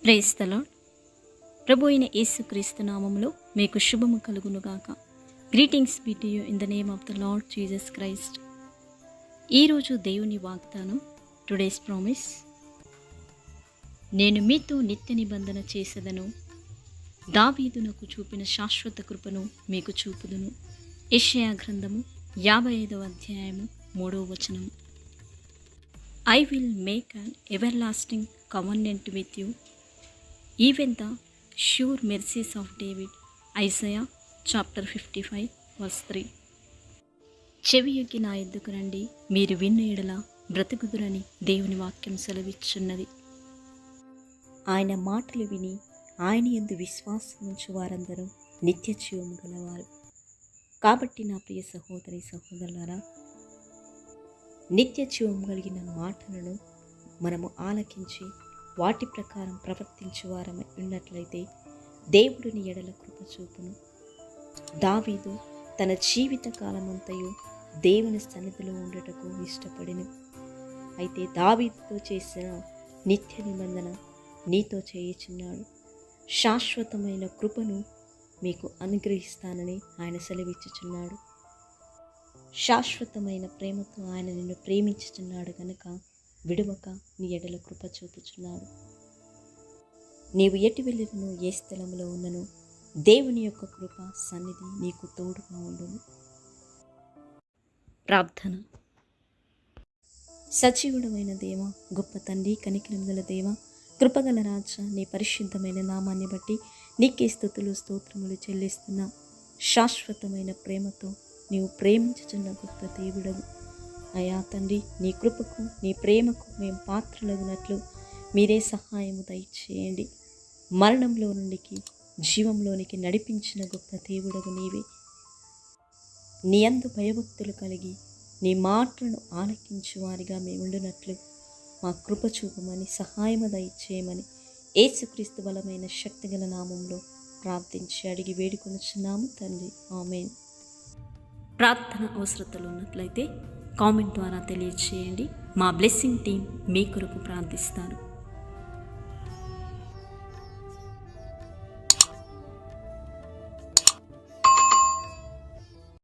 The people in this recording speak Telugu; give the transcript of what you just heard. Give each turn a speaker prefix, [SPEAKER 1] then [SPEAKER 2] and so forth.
[SPEAKER 1] Praise the lord. ప్రభు అయిన యేసుక్రీస్తు నామములో మీకు శుభము కలుగునుగాక. Greetings be to you in the name of the Lord Jesus Christ. ఈరోజు దేవుని వాగ్దానం, టుడేస్ ప్రామిస్. నేను మీతో నిత్య నిబంధన చేసేదను, దావీదునకు చూపిన శాశ్వత కృపను మీకు చూపుదును. యెషయా గ్రంథము 55వ అధ్యాయము 3వ వచనం. I will make an ever-lasting covenant with you, even the sure mercies of David. Isaiah chapter 55 verse 3. చెవియొగ్గి నా ఎద్దుకు రండి, మీరు విన్న ఎడల బ్రతుకుదురని దేవుని వాక్యం సెలవిచ్చున్నది. ఆయన మాటలు విని ఆయన యందు విశ్వాసం ఉంచు వారందరూ నిత్య జీవము గలవారు. కాబట్టి నా ప్రియ సహోదరి సహోదరులారా, నిత్య జీవం కలిగిన మాటలను మనము ఆలకించి వాటి ప్రకారం ప్రవర్తించు వారమై ఉన్నట్లయితే దేవుడిని ఎడల కృప చూపును. దావీదు తన జీవిత కాలమంతయు దేవుని సన్నిధిలో ఉండటకు ఇష్టపడిను. అయితే దావీదుతో చేసిన నిత్య నిబంధన నీతో చేయుచున్నాడు. శాశ్వతమైన కృపను మీకు అనుగ్రహిస్తానని ఆయన సెలవిచ్చుచున్నాడు. శాశ్వతమైన ప్రేమతో ఆయన నిన్ను ప్రేమించుచున్నాడు కనుక విడువక నీ ఎడల కృప చూపుచున్నాడు. నీవు ఎటు వెళ్ళినను, ఏ స్థలంలో ఉన్నను, దేవుని యొక్క కృప సన్నిధి నీకు తోడుగా ఉండును. ప్రార్థన. సజీవుడమైన దేవ, గొప్ప తండ్రి, కనికరం గల దేవ, కృపగల రాజా, నీ పరిశుద్ధమైన నామాన్ని బట్టి నీకే స్తుతులు స్తోత్రములు చెల్లిస్తున్నా. శాశ్వతమైన ప్రేమతో నీవు ప్రేమించుచున్న గొప్ప దేవుడవు అయా తండ్రి, నీ కృపకు నీ ప్రేమకు మేము పాత్రలగునట్లు మీరే సహాయము దయచేయండి. మరణంలో నుండికి జీవంలోనికి నడిపించిన గొప్ప దేవుడవు నీవే. నీ యందు భయభక్తులు కలిగి నీ మాటలను ఆలకించు వారిగా మేము ఉండునట్లు మా కృప చూపమని, సహాయము దయచేయమని యేసుక్రీస్తు బలమైన శక్తిగల నామంలో ప్రార్థించి అడిగి వేడుకొనుచున్నాము తండ్రి, ఆమేన్. ప్రార్థన అవసరతలు ఉన్నట్లయితే కామెంట్ ద్వారా తెలియజేయండి. మా బ్లెస్సింగ్ టీం మీ కొరకు ప్రార్థిస్తారు.